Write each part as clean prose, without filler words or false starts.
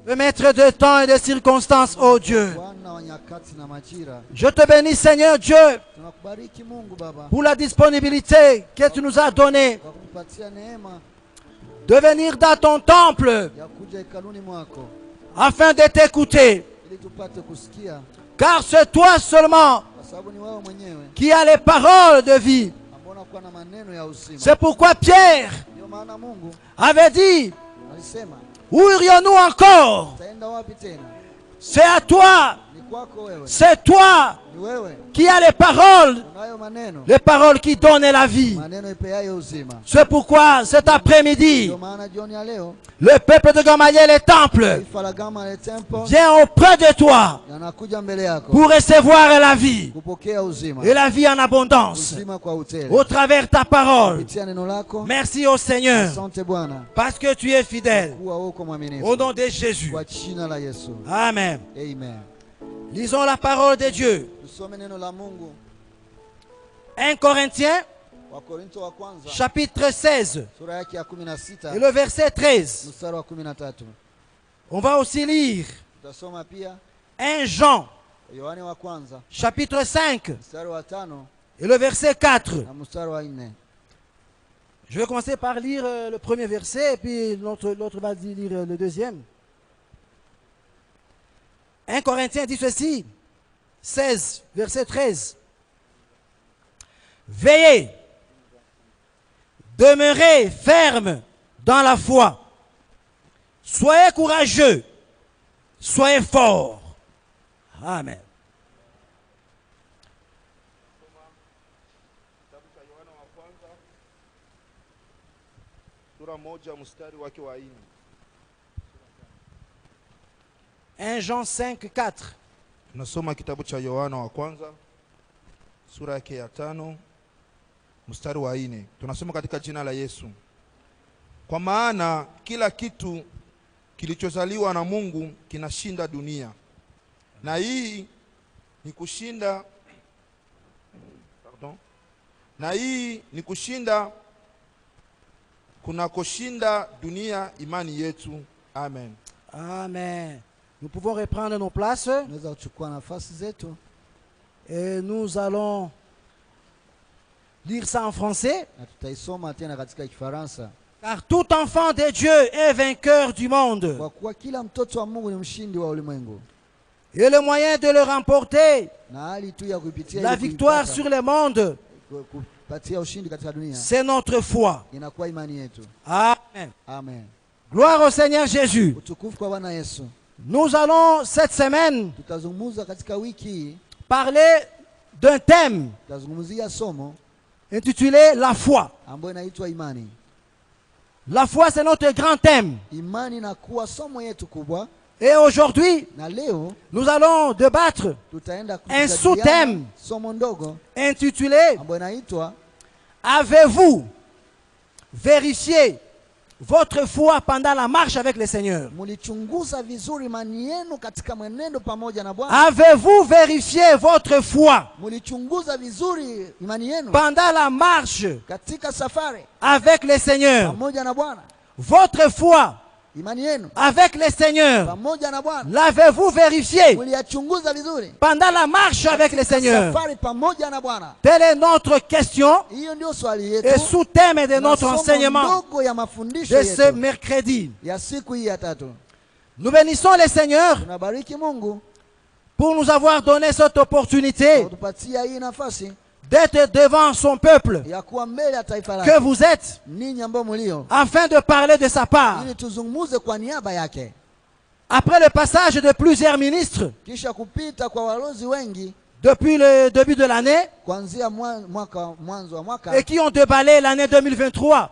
Le maître de temps et de circonstances, ô Dieu. Je te bénis, Seigneur Dieu, pour la disponibilité que tu nous as donnée de venir dans ton temple afin de t'écouter. Car c'est toi seulement qui as les paroles de vie. C'est pourquoi Pierre avait dit, où irions-nous encore? C'est à toi, c'est toi qui as les paroles qui donnent la vie. C'est pourquoi cet après-midi, le peuple de Gamaliel et temple vient auprès de toi pour recevoir la vie et la vie en abondance au travers de ta parole. Merci au Seigneur parce que tu es fidèle. Au nom de Jésus. Amen. Lisons la parole de Dieu. 1 Corinthiens chapitre 16 et le verset 13. On va aussi lire 1 Jean chapitre 5 et le verset 4. Je vais commencer par lire le premier verset et puis l'autre va lire le deuxième. 1 Corinthiens dit ceci, 16, verset 13. Veillez, demeurez ferme dans la foi. Soyez courageux, soyez forts. Amen. Sura moja mstari wake wa 4. 1 Jean 5, 4. Tunasoma kitabu cha Yohana wa kwanza sura yake ya 5 mstari wa 4. Tunasoma katika jina la Yesu. Kwa maana kila kitu kilichozaliwa na Mungu kinashinda dunia. Na hii ni kushinda kunakoshinda dunia imani yetu. Amen. Amen. Nous pouvons reprendre nos places et nous allons lire ça en français. Car tout enfant de Dieu est vainqueur du monde. Et le moyen de le remporter, la victoire sur le monde, c'est notre foi. Amen. Amen. Gloire au Seigneur Jésus. Nous allons cette semaine parler d'un thème intitulé la foi. La foi, c'est notre grand thème. Et aujourd'hui, nous allons débattre un sous-thème intitulé avez-vous vérifié votre foi pendant la marche avec le Seigneur? Avez-vous vérifié votre foi pendant la marche avec le Seigneur? Votre foi avec le Seigneur, l'avez-vous vérifié pendant la marche avec le Seigneur? Telle est notre question et sous-thème de notre enseignement de ce mercredi. Nous bénissons le Seigneur pour nous avoir donné cette opportunité d'être devant son peuple que vous êtes, afin de parler de sa part. Après le passage de plusieurs ministres depuis le début de l'année et qui ont déballé l'année 2023,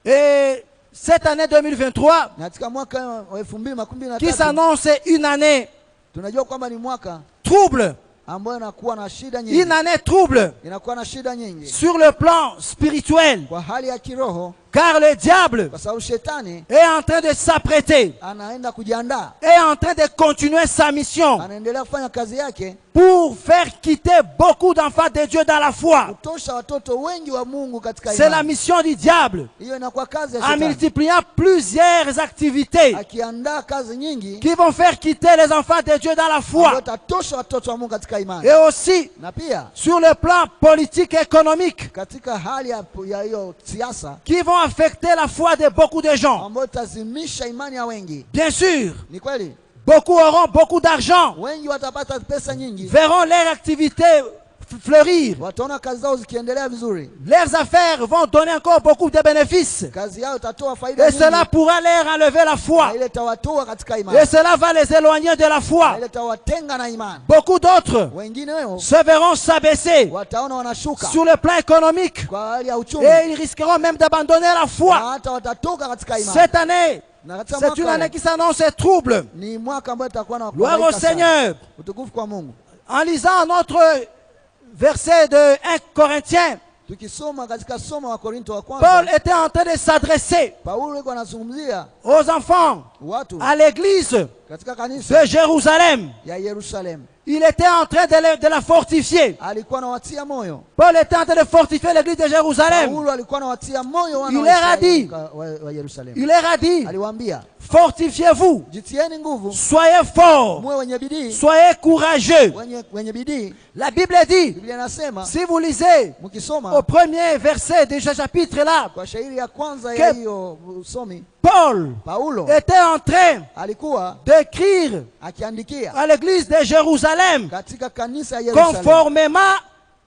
et cette année 2023 qui s'annonce une année trouble, une année trouble sur le plan spirituel, Car le diable kwa sababu shetani est en train de s'apprêter, anaenda kujiandaa, est en train de continuer sa mission anaendelea kufanya kazi yake pour faire quitter beaucoup d'enfants de Dieu dans la foi. kutosha watoto wengi wa Mungu katika C'est la imani. mission du diable, Hiyo inakuwa kazi ya en shetani, multipliant plusieurs activités akiandaa kazi nyingi qui vont faire quitter les enfants de Dieu dans la ambayo foi. itatosha watoto wa Mungu katika imani. Et aussi, Na pia sur le plan politique et économique, katika hali ya hiyo siasa qui vont affecter la foi de beaucoup de gens. ambayo itazimisha imani ya wengi. Bien sûr, Ni kweli beaucoup auront beaucoup d'argent, wengi watapata pesa nyingi, verront leur activité fleurir. wataona kazi zao zikiendelea vizuri, Leurs affaires vont donner encore beaucoup de bénéfices. kazi yao itatoa faida Et cela nyingi, pourra leur enlever la foi. na ile itawatoa katika Et imani, cela va les éloigner de la na foi. ile itawatenga na imani. Beaucoup d'autres Wengine wao se verront s'abaisser wataona wanashuka sur le plan économique. kwa hali ya uchumi, Et ils risqueront même d'abandonner la na foi. hata watatoka katika imani. Cette année, Na katika c'est une mwaka année qui s'annonce trouble. ni mwaka ambao itakuwa na Gloire au kuhangaika sana. Seigneur. Utukufu kwa Mungu. En lisant notre verset de 1 Corinthiens, Tukisoma katika somo wa Korinto wa Paul kwanza, était en train de s'adresser Paulo yuko anazungumzia aux enfants watu à l'église katika kanisa de Jérusalem. ya Yerusalemu. Il était en train de la fortifier. Alikuwa anawatia moyo. Paul était en train de fortifier l'église de Jérusalem. Paulo alikuwa anawatia moyo wana Il wa leur a Israeli dit, wa Yerusalemu. Il leur a dit, Aliwaambia, fortifiez-vous, jitieni nguvu, soyez forts, muwe wenye bidii, soyez courageux. wenye bidii. La Bible dit, Biblia inasema si vous lisez au mkisoma premier verset de ce chapitre-là, kwa shairi ya kwanza ya que hiyo usomi, Paul Paulo était en train alikuwa d'écrire akiandikia à l'église de Jérusalem katika kanisa ya Yerusalemu conformément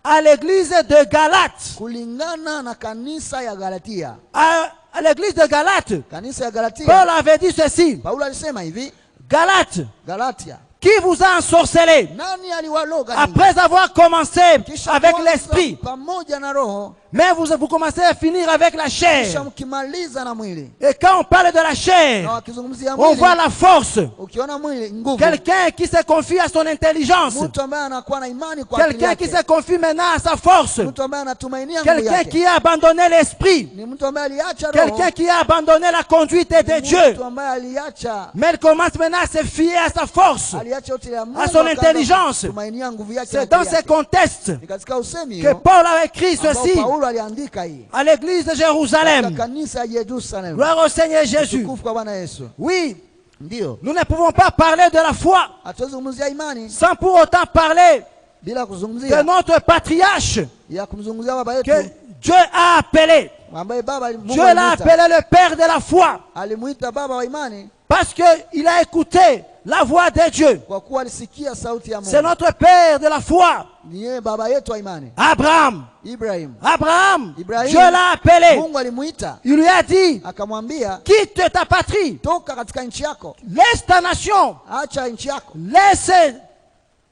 à l'église de Galate. kulingana na kanisa ya Galatia. À l'église de Galate, Kanisa ya Galatia, Paul avait dit ceci, Paulo alisema hivi, Galate, Galatia, qui vous a ensorcelé nani aliwaloga ninyi? après avoir commencé Kisha avec kwanza l'esprit, pamoja na roho, mais vous commencez à finir avec la kisha chair. mkimaliza na mwili. Et quand on parle de la Na chair, wakizungumzia on voit mwili, la force. ukiona mwili nguvu, Quelqu'un qui se confie à son intelligence. mtu ambaye anakuwa na imani kwa akili Quelqu'un qui yake, se confie maintenant à sa force. mtu ambaye anatumainia nguvu Quelqu'un yake, qui a abandonné l'esprit. ni mtu ambaye aliacha roho, Quelqu'un qui a abandonné la conduite de ni Dieu. mtu ambaye aliacha Mais il commence maintenant à se fier à sa force. aliacha yote ya Mungu, À son akaanza intelligence. kutumainia nguvu yake na C'est dans akili ce yake. contexte Ni katika usemi que hiyo Paul a écrit ambao ceci Paulo aliandika hii à l'église de katika Jérusalem. kanisa ya Yerusalemu. Gloire au Seigneur Jésus. Tukufu kwa Bwana Yesu. Oui, Ndio, nous ne pouvons pas parler de la foi hatuzungumzia imani sans pour autant parler bila de kuzungumzia notre patriarche ya kumzungumzia baba yetu que Dieu a appelé. ambaye baba Mungu Dieu l'a alimuita. appelé le Père de la foi Alimuita baba wa imani parce qu'il a écouté la voix de Dieu. kwa kuwa alisikia sauti ya C'est Mungu. notre Père de la foi, Ni yeye baba yetu wa imani. Abraham. Ibrahim, Abraham, Ibrahim. Dieu l'a appelé. Mungu alimuita Il lui a dit, akamwambia, quitte ta patrie, toka katika nchi yako, laisse ta nation, acha nchi yako, laisse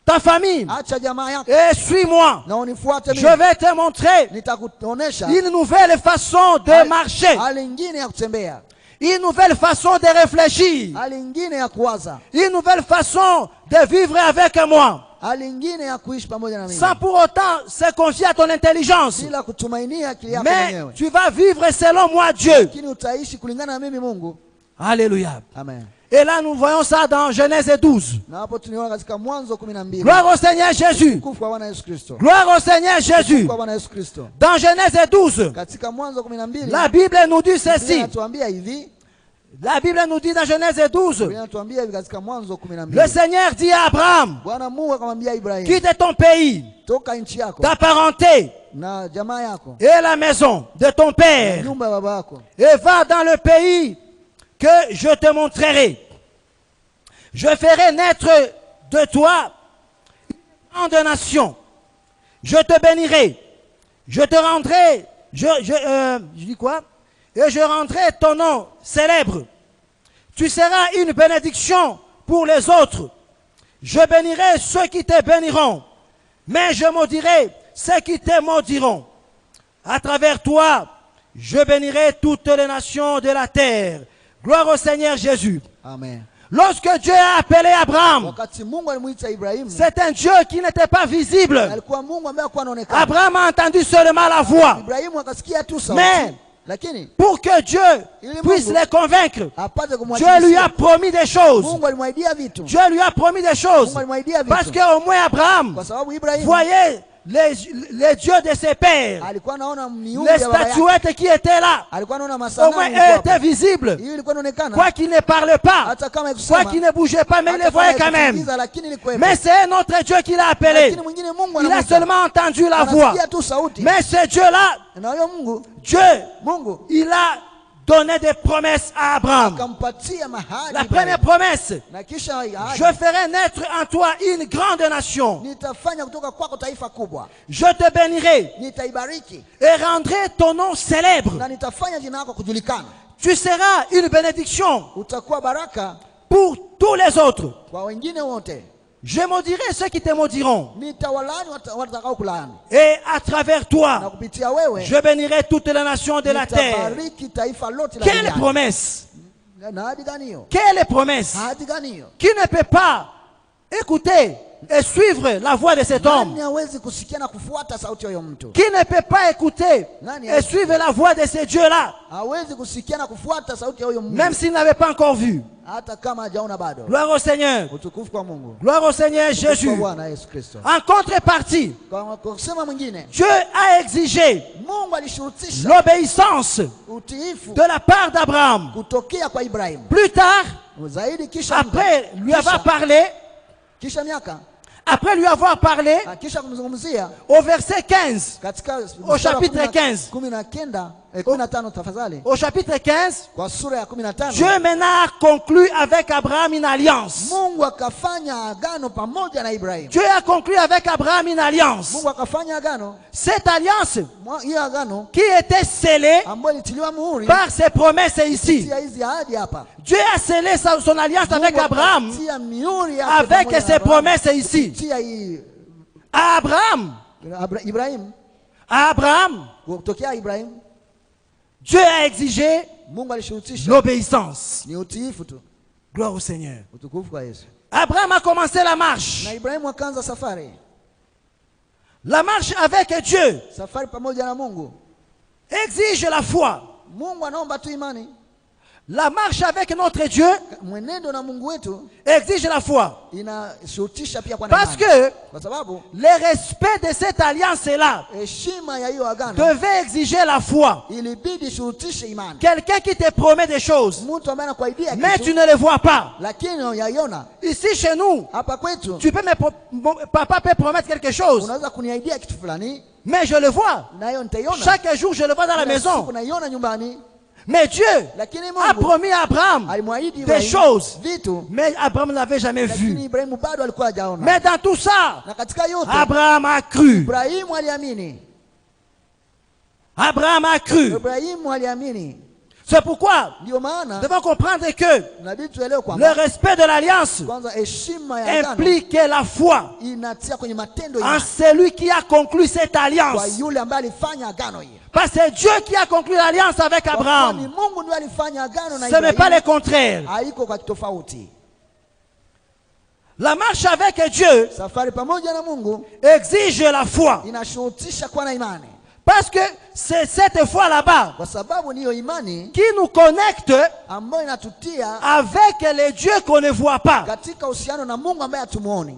ta famille acha jamaa yako et suis-moi. na unifuate Je mimi. vais te montrer Nitakuonesha une nouvelle façon de marcher, hali ingine ya kutembea, une nouvelle façon de réfléchir, hali ingine ya kuwaza, une nouvelle façon de vivre avec moi, hali ingine ya kuishi pamoja na mimi, sans pour autant se confier à ton intelligence. bila kutumainia akili yako Mais mwenyewe, tu vas vivre selon moi, Dieu. lakini utaishi kulingana na mimi Mungu. Alléluia. Amen. Et là, nous voyons ça dans Genèse 12. Na hapo tunaona katika Mwanzo 12. Gloire au Seigneur Jésus. Tukufu kwa Bwana Yesu Kristo. Gloire au Seigneur Jésus. Kwa Bwana Yesu Kristo. Dans Genèse 12, Katika Mwanzo 12, la Bible nous dit Biblia ceci. inatuambia hivi, La Bible nous dit dans Genèse 12, Biblia inatuambia hivi katika Mwanzo le 12. Seigneur dit à Abraham, Bwana Mungu akamwambia Ibrahim, quitte ton pays, toka nchi yako ta parenté na jamaa yako et la maison de ton na père nyumba ya baba yako, et va dans le pays que je te montrerai. Je ferai naître de toi une grande nation. Je te bénirai. Je te rendrai, je dis quoi? Et je rendrai ton nom célèbre. Tu seras une bénédiction pour les autres. Je bénirai ceux qui te béniront, mais je maudirai ceux qui te maudiront. À travers toi, je bénirai toutes les nations de la terre. Gloire au Seigneur Jésus. Amen. Lorsque Dieu a appelé Abraham, Wakati Mungu alimuita Ibrahimu, c'est un Dieu qui n'était pas visible. alikuwa Mungu ambaye hakuwa anaonekana. Abraham a entendu seulement la voix. Ibrahimu akasikia tu sauti, Mais lakini pour que Dieu puisse les convaincre, Dieu lui a promis des choses. Mungu alimwahidia vitu. Dieu lui a promis des choses. Mungu alimwahidia vitu. Parce qu'au moins Abraham Kwa sababu Ibrahimu voyait les dieux de ses pères, alikuwa anaona miungu les ya baba yake. statuettes qui étaient là, Alikuwa anaona au masanamu moins ilikuwa elles hapo. étaient visibles. Hiyo ilikuwa inaonekana. Quoi qu'il ne parle pas, Hata kama quoi ikusema. qu'il ne bougeait pas, mais il les voyait quand même. Lakini ilikuwa. Mais c'est un autre Dieu qui l'a appelé. Lakini mwingine Mungu Il a anamuita. seulement entendu la voix. Anasikia tu sauti. Mais ce Dieu-là, Na huyo Mungu, Dieu, Mungu il a donné des promesses à Abraham. akampatia mahali. La première promesse, na kisha ahadi. je ferai naître en toi une grande nation. Nitafanya kutoka kwako taifa kubwa. Je te bénirai Nitaibariki et rendrai ton nom célèbre. na nitafanya jina lako kujulikana. Tu seras une bénédiction Utakuwa baraka pour tous les autres. kwa wengine wote. Je maudirai ceux qui te maudiront. Nitawalaani watakao kulaani. Et à travers Na toi, kupitia wewe je bénirai toutes les nations de la terre. nitabariki taifa lote la Quelle duniani. promesse! Na ahadi gani hiyo? Quelle promesse! Ahadi gani hiyo? Qui ne peut pas écouter et suivre la voix de cet homme? Nani hawezi kusikia na kufuata sauti ya huyo mtu? Qui ne peut pas écouter Nani et suivre la voix de ce Dieu-là, Hawezi kusikia na kufuata sauti ya huyo Mungu. même s'il n'avait pas encore vu? Hata kama hajaona bado. Gloire au Seigneur. Utukufu kwa Mungu. Gloire au Seigneur Utukufu kwa Jésus. Bwana Yesu Kristo. En contrepartie, Kwa kusema mwingine, Dieu a exigé Mungu alishurutisha l'obéissance utiifu de la part d'Abraham. kutokea kwa Ibrahimu. Plus tard, Zaidi kisha après lui kisha- avoir parlé, kisha miaka après lui avoir parlé, kisha kumzungumzia au verset 15, katika Au chapitre 15. 15 tafadhali. au chapitre 15, Kwa sura ya 15 Dieu maintenant a conclu avec Abraham une alliance. Mungu akafanya agano pamoja na Ibrahimu. Dieu a conclu avec Abraham une alliance. Mungu akafanya agano, Cette alliance hiyo agano qui était scellée ambayo ilitiliwa muhuri par ses promesses ici. kupitia hizi ahadi hapa. Dieu a scellé son alliance avec Mungu Abraham akatia mihuri yake avec pamoja na ses Abrahamu. promesses ici. Kupitia hii À Abraham, Ibrahimu, à Abraham, kutokea Ibrahimu Dieu a exigé Mungu alishurutisha l'obéissance. ni utiifu tu. Gloire au Seigneur. Utukufu kwa Yesu. Abraham a commencé la marche. Na Ibrahimu akaanza safari. La marche avec Dieu Safari pamoja na Mungu. exige la foi. Mungu anaomba tu imani. La marche avec notre Dieu Mwenendo na Mungu wetu exige la foi. inashurutisha pia kwa Parce imani. que Kwa sababu le respect de cette alliance-là heshima ya hiyo agano devait exiger la foi. ilibidi shurutishe imani. Quelqu'un qui te promet des choses, Mtu ambaye anakuahidia mais tu kitu ne les vois pas. lakini unaiona. Ici chez nous, Hapa kwetu papa peut promettre quelque chose, unaweza kuniahidia kitu fulani mais je le vois. na hiyo nitaiona. Chaque jour, je le vois dans la Kila siku maison. naiona nyumbani. Mais Dieu Lakini a Mungu promis à Abraham alimwahidi des Ibrahimu choses, vitu, mais Abraham ne l'avait jamais lakini vu. Ibrahimu bado alikuwa hajaona. Mais dans tout ça, Na katika yote Abraham a cru. Ibrahimu aliamini. Abraham a cru. Ibrahimu aliamini. C'est pourquoi Ndio nous maana devons comprendre que inabidi tuelewe le kwamba respect de l'alliance kwanza heshima ya agano implique la foi inatia kwenye matendo en ya celui qui a conclu cette kwa alliance. yule ambaye alifanya agano hili. Parce que c'est Dieu qui a conclu l'alliance avec Kwa kuwa ni Abraham. Mungu ndiye alifanya agano na Ce n'est pas le Ibrahimu. contraire. Haiko kwa tofauti. La marche avec Dieu Safari pamoja na Mungu exige la foi. inashurutisha kuwa na imani. Parce que c'est cette foi là-bas Kwa sababu niyo imani qui nous connecte ambayo inatutia avec les dieux qu'on ne voit pas. katika uhusiano na Mungu ambaye hatumuoni.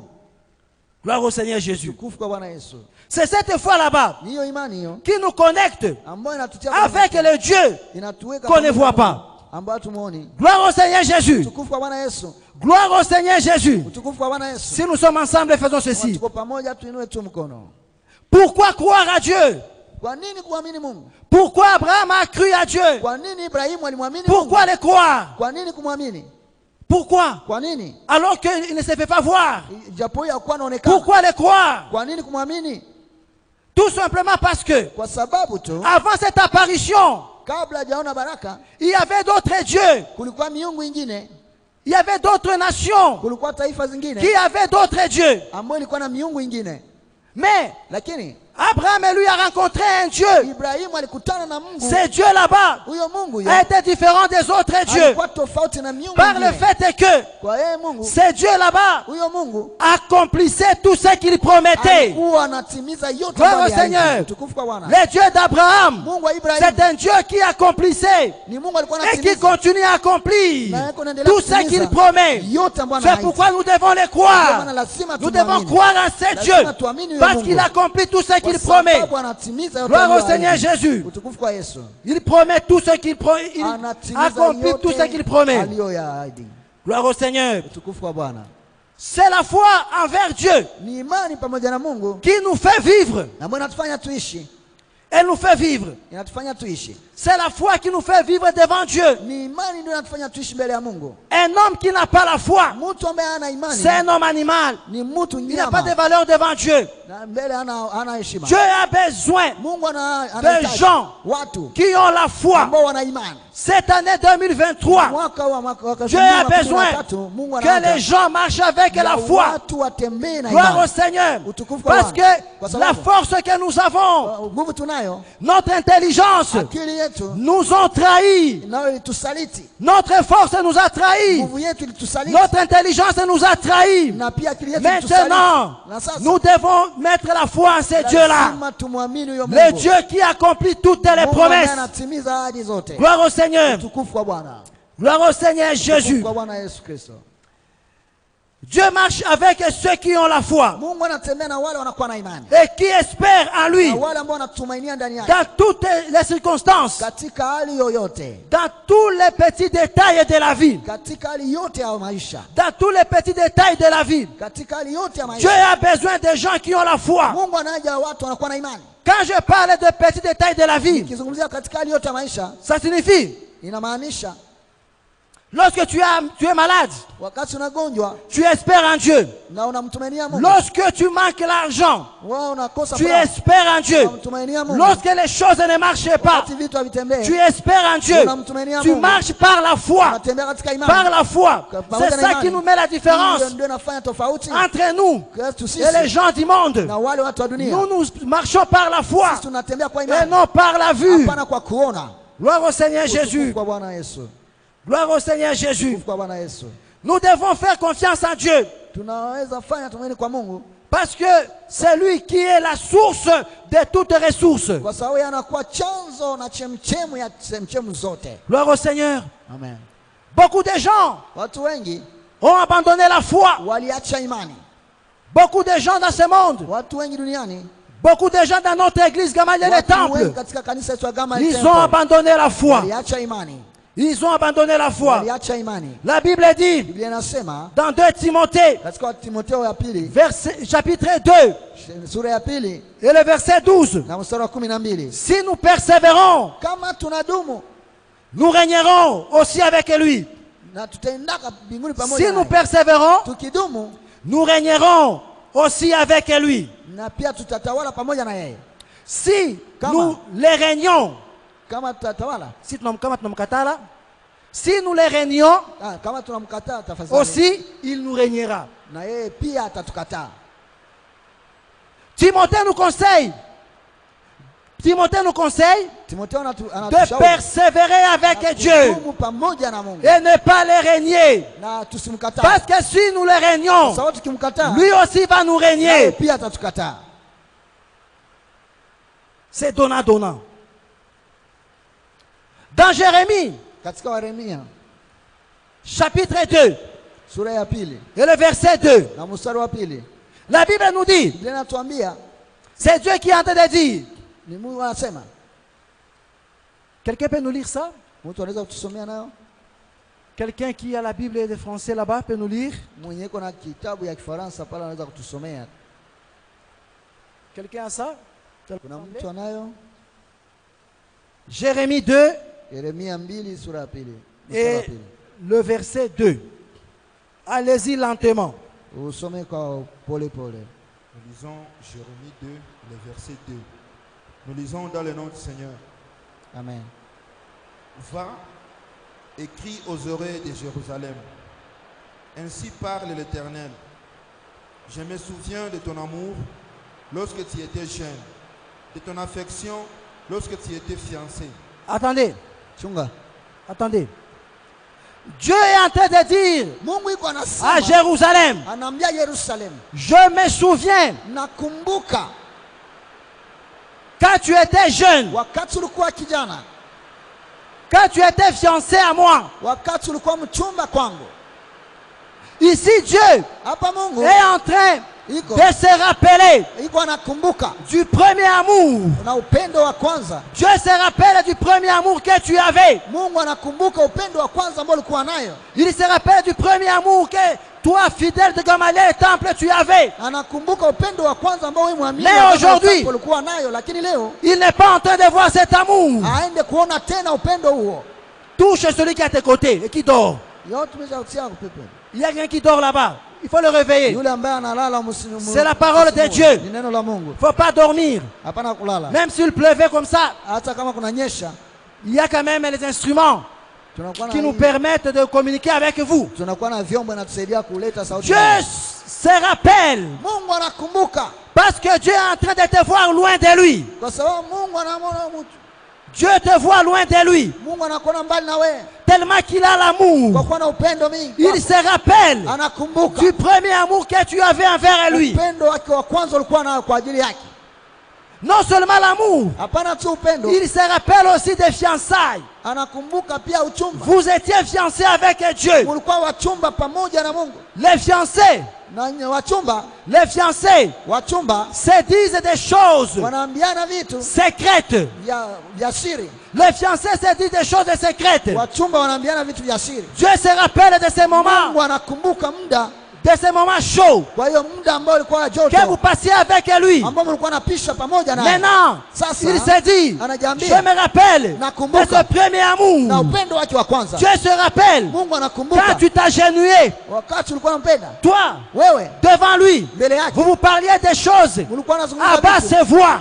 Gloire au Seigneur Jésus. Tukufu kwa Bwana Yesu. C'est cette foi là-bas Niyo imani hiyo qui nous connecte ambayo inatutia avec les dieux inatuweka qu'on ne pamoja voit na pas. Mungu ambayo hatumuoni. Gloire au Seigneur Jésus. Tukufu kwa Bwana Yesu. Gloire au Seigneur Jésus. Utukufu kwa Bwana Yesu. Si nous sommes ensemble, faisons ceci. Tuko pamoja, tuinue tu mkono. Pourquoi croire à Dieu? Kwa nini kuamini Mungu? Pourquoi Abraham a cru à Dieu? Kwa nini Ibrahimu alimwamini Mungu? Pourquoi le croire? Kwa nini kumwamini? Pourquoi? Kwa nini? Alors qu'il ne se fait pas voir. Japo hiyo hakuwa anaonekana. Pourquoi le croire? Kwa nini kumwamini? Tout simplement parce que Kwa sababu tu avant cette apparition, kabla hajaona baraka il y avait d'autres dieux, kulikuwa miungu ingine, il y avait d'autres nations kulikuwa taifa zingine qui avaient d'autres dieux. ambayo ilikuwa na miungu ingine. Mais Lakini Abraham, lui, a rencontré un Dieu. Ibrahimu alikutana na Mungu. Ce Dieu là-bas Huyo Mungu a été différent des autres dieux. alikuwa tofauti na miungu Par le mingine. fait que Kwa yeye Mungu, ce Dieu là-bas huyo Mungu accomplissait tout ce qu'il promettait. alikuwa anatimiza yote Gloire au ambayo aliahidi. Seigneur. Utukufu kwa Bwana. Le Dieu d'Abraham, Mungu wa c'est Ibrahimu un Dieu qui accomplissait ni Mungu alikuwa et qui anatimiza continue à accomplir na yeye anaendelea tout ce kutimiza qu'il promet. yote ambayo C'est anaahidi. pourquoi nous devons les Ndio croire. maana lazima Nous devons tumwamini. croire en ce Lazima Dieu tuamini huyo parce Mungu. qu'il accomplit tout ce Kwa qu'il promet. sababu anatimiza yote Gloire au aliyoahidi. Seigneur Jésus. Utukufu kwa Yesu. Il promet tout ce qu'il promet. Il Anatimiza accomplit tout ce qu'il yote promet. aliyoyaahidi. Gloire au Seigneur. Utukufu kwa Bwana. C'est la foi envers Dieu Ni imani pamoja na Mungu qui nous fait vivre. na ambayo inatufanya tuishi. Elle nous fait vivre. Inatufanya tuishi. C'est la foi qui nous fait vivre devant Dieu. Ni imani ndio inatufanya tuishi mbele ya Mungu. Un homme qui n'a pas la foi, Mtu ambaye hana imani c'est un homme animal. ni mtu Il n'a pas de nyama. valeur devant Dieu. Na mbele hana heshima. Dieu a besoin Mungu des anahitaji gens watu qui ont la foi. ambao wana imani. Cette année 2023, Mwaka Dieu a besoin 2023, Mungu que les anataka gens marchent avec la na foi. watu watembee na Gloire au imani. Seigneur. Utukufu kwa Parce Bwana. Kwa que sababu la force que nous avons, nguvu tunayo, notre intelligence, akili yetu nous ont trahis. nayo ilitusaliti. Notre force nous a trahis. Nguvu yetu ilitusaliti. Notre intelligence nous a trahis. Na pia akili yetu Maintenant, ilitusaliti. Na sasa nous devons mettre la foi en ce Dieu-là. lazima tumwamini huyo Le Mungu. Dieu qui accomplit toutes les Mungu ambaye promesses. anatimiza ahadi zote. Gloire au Seigneur. Utukufu kwa Bwana. Gloire au Seigneur Utukufu Jésus. kwa Bwana Yesu Kristo. Dieu marche avec ceux qui ont la foi Mungu anatembea na wale wanakuwa na imani. et qui espèrent en lui Na wale ambao wanatumainia ndani yake. dans toutes les circonstances, Katika hali yoyote. dans tous les petits détails de la vie, Katika hali yote ya maisha. dans tous les petits détails de la vie. Katika hali yote ya Dieu maisha. a besoin des gens qui ont la foi. Mungu anaja watu wanakuwa na imani. Quand je parle de petits détails de la vie, Nikizungumzia katika hali yote ya maisha, ça signifie inamaanisha lorsque tu es malade, wakati unagonjwa tu espères en Dieu. na unamtumainia Mungu. Lorsque tu manques l'argent, Wewe unakosa tu furaha. espères en Dieu. Unamtumainia Mungu. Lorsque les choses ne marchent pas, Wakati vitu havitembei, tu espères en Dieu. unamtumainia Tu Mungu. marches par la foi. unatembea katika imani. Par la foi. Pamoja C'est na ça imani. qui nous met la différence Hiyo ndio inafanya tofauti entre nous kwetu et sisi les gens du monde. na wale watu wa dunia. Nous marchons par la foi Sisi tunatembea kwa et imani, non par la vue. hapana kwa kuona. Gloire au Seigneur Utukufu Jésus. kwa Bwana Yesu. Gloire au Seigneur Jésus. Utukufu kwa Bwana Yesu. Nous devons faire confiance en Dieu Tunaweza fanya tumaini kwa Mungu parce que c'est lui qui est la source de toutes ressources. kwa sababu yeye anakuwa chanzo na chemchemu ya chemchemu zote. Gloire au Seigneur. Amen. Beaucoup de gens Watu wengi ont abandonné la foi. waliacha imani. Beaucoup de gens dans ce monde, Watu wengi duniani, beaucoup de gens dans notre église Gamaliel watu Temple, wengi katika kanisa letu la Gamaliel ils ont abandonné la foi. waliacha imani. Ils ont abandonné la foi. Waliacha imani. La Bible dit Biblia inasema dans 2 Timothée, katika Timotheo ya pili, chapitre 2 sura ya pili et le verset 12, na mstari wa 12, si nous persévérons, kama tunadumu nous régnerons aussi avec lui. na tutaendaka mbinguni pamoja Si nous naye. persévérons, Tukidumu nous régnerons aussi avec lui. na pia tutatawala pamoja na yeye. Si Kama. nous les régnons, Kama tutatawala, si nous les régnons, kama tunamkataa tafadhali, aussi il nous régnera. na yeye pia atatukataa. Timothée nous conseille Timotheo de anatushauri persévérer avec Dieu kudumu pamoja na Mungu et ne pas les régner. na tusimkataa. Parce que si nous les régnons, Sababu tukimkataa, lui aussi va nous yeye régner. pia atatukataa. C'est donnant. Dans Jérémie, Katika Yeremia chapitre 2, sura ya pili et le verset 2, na mstari wa pili, la Bible nous dit, Biblia inatuambia, c'est Dieu qui est en train de dire. ni Mungu anasema. Quelqu'un peut nous lire ça? Mtu anaweza kutusomea nayo? Quelqu'un qui a la Bible de français là-bas peut nous lire? Mwenye iko na kitabu ya Kifaransa pale anaweza kutusomea. Quelqu'un a ça? Kuna mtu anayo? Jérémie 2 Yeremia 2 sura ya pili. Mstari wa et pili. le verset 2. Allez-y lentement. Usome kwa pole pole. Nous lisons Jérémie 2, le verset 2. Nous lisons dans le nom du Seigneur. Amen. Va et crie aux oreilles de Jérusalem. Ainsi parle l'Éternel. Je me souviens de ton amour lorsque tu étais jeune, de ton affection lorsque tu étais fiancé. Attendez. Chunga. Attendez. Dieu est en train de dire Mungu iko anasema à Jérusalem, anaambia Yerusalemu, je me souviens nakumbuka quand tu étais jeune, wakati ulikuwa kijana, quand tu étais fiancé à moi. wakati ulikuwa mchumba kwangu. Ici Dieu Hapa Mungu est en train iko de se rappeler iko anakumbuka du premier amour. na upendo wa kwanza. Dieu se rappelle du premier amour que tu avais. Mungu anakumbuka upendo wa kwanza ambao ulikuwa nayo. Il se rappelle du premier amour que toi, fidèle de Gamaliel Temple, tu avais. Anakumbuka upendo wa kwanza ambao wewe muamini Mais aujourd'hui, ulikuwa nayo, lakini leo il n'est pas en train de voir cet amour. aende kuona tena upendo huo. Touche celui qui est à tes côtés et qui dort. Yote tumeshakutia kupepe. Il y a quelqu'un qui dort là-bas. Il faut le réveiller. Yule ambaye analala msimu. C'est la parole de Dieu. Ni neno la Mungu. Il ne faut pas dormir. Hapana kulala. Même s'il pleuvait comme ça, Hata kama kunanyesha, il y a quand même les instruments tunakuwa qui nous na permettent de communiquer avec vous. tunakuwa na vyombo inatusaidia kuleta sauti. Dieu se rappelle Mungu anakumbuka parce que Dieu est en train de te voir loin de lui. kwa sababu Mungu anamwona mtu. Dieu te voit loin de lui. Mungu anakuona mbali na wewe. Tellement qu'il a Kwa l'amour. kuwa na upendo mingi. Il se rappelle Anakumbuka du premier amour que tu avais envers lui. upendo wake wa kwanza ulikuwa nao kwa ajili yake. Non seulement l'amour, Hapana tu upendo. il se rappelle aussi des fiançailles. Anakumbuka pia uchumba. Vous étiez fiancés avec Dieu. Mulikuwa wachumba pamoja na Mungu. Les fiancés, Na wachumba, wachumba se disent des choses wanaambiana vitu secrètes. vya siri. Les fiancés se disent des choses secrètes. Wachumba wanaambiana vitu vya siri. Dieu se rappelle de ces moments, Mungu anakumbuka muda, de ces moments chauds kwa hiyo muda ambao ulikuwa joto, que vous passiez avec lui. ambao mlikuwa napisha pamoja naye. Maintenant, Sasa il se dit, anajiambia, je me rappelle de nakumbuka ce premier na amour. upendo wake wa kwanza. Dieu se rappelle Mungu quand anakumbuka tu t'agenouillais, wakati ulikuwa unampenda toi, wewe devant lui, mbele yake, vous vous parliez des choses mlikuwa à unazungumza basse vitu voix.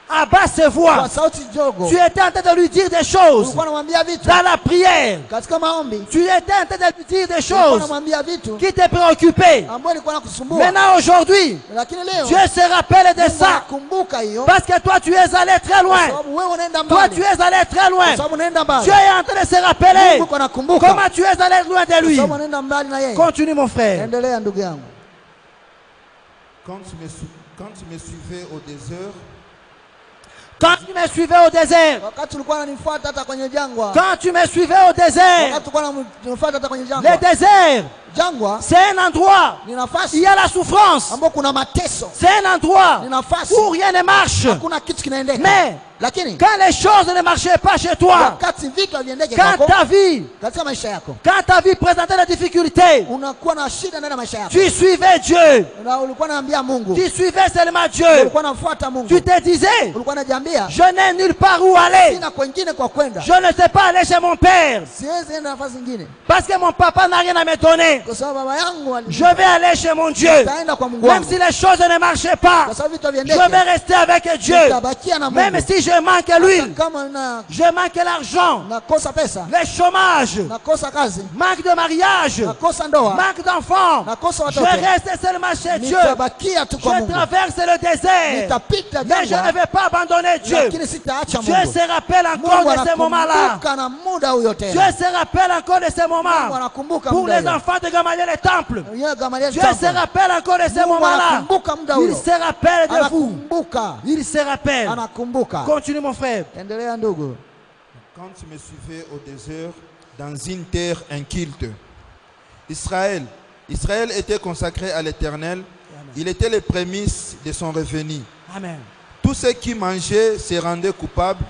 À basse voix. kwa sauti ndogo. Tu étais en train de lui dire des choses Ulikuwa unamwambia vitu dans la prière. katika maombi. Tu étais en train de lui dire des Ulikuwa choses unamwambia vitu qui te préoccupaient. ambayo ilikuwa inakusumbua. Maintenant, aujourd'hui, Lakini leo Dieu se rappelle de Mungu ça. anakumbuka hiyo Parce que toi, tu es allé très kwa loin. sababu wewe unaenda Toi, mbali. tu es allé très loin. Kwa sababu unaenda mbali. Dieu est en train de se rappeler Mungu anakumbuka comment tu es allé loin de kwa lui. sababu unaenda mbali na yeye. Continue, mon frère. Endelea ndugu yangu. Quand tu me suivais au désert, Quand tu me suivais au désert, Wakati ulikuwa unanifuata hata kwenye jangwa. quand tu me suivais au désert, Wakati ulikuwa unanifuata hata kwenye jangwa. le désert, Jangwa c'est un endroit ni où il nafasi y a la souffrance. ambapo kuna mateso. C'est un endroit Ni nafasi où rien ne marche. hakuna kitu kinaendeka. Mais Lakini quand les choses ne marchaient pas chez toi, wakati vitu haviendeki quand kwako ta vie, katika maisha yako, quand ta vie présentait des difficultés, unakuwa na shida ndani ya maisha yako. tu suivais Dieu. Na ulikuwa unaambia Mungu. Tu suivais seulement Dieu. Ulikuwa unafuata Mungu. Tu te disais, Ulikuwa unajiambia je n'ai nulle part où aller. sina kwingine kwa kwenda. Je ne sais pas aller chez mon père. Siwezi enda nafasi nyingine. Parce que mon papa n'a rien à me donner. Kwa sababu baba yangu Je vais aller chez mon Dieu. nitaenda kwa Mungu Même wangu. si les choses ne marchaient pas, Kwa sababu vitu je haviendeki. vais rester avec Dieu. Nitabakia na Mungu. Même si je manque l'huile, Hata kama je manque l'argent, nakosa pesa, le chômage, nakosa kazi, manque de mariage, nakosa ndoa, manque d'enfants, nakosa je watoto, reste seulement chez Dieu. nitabakia tu kwa Je Mungu. traverse le désert, Nitapita mais je ne jangwa, vais pas abandonner Dieu. lakini sitaacha Dieu Mungu. se rappelle encore Mungu de ces moments-là. anakumbuka na muda huyo Dieu tena. se rappelle encore de ces Mungu moments. anakumbuka Pour muda les huyo. enfants de Gamaliel et Temple, Yeye Gamaliel Dieu se Temple. rappelle encore de ces Mungu moments-là. anakumbuka muda Il huyo. se rappelle de vous. Anakumbuka. Il se rappelle. Anakumbuka. Continue, mon frère. Endelea ndugu. quand tu me suivais au désert, dans une terre inculte. Israël était consacré à l'Éternel. Il était les prémices de son revenu. Amen. Tous ceux qui mangeaient se rendaient coupables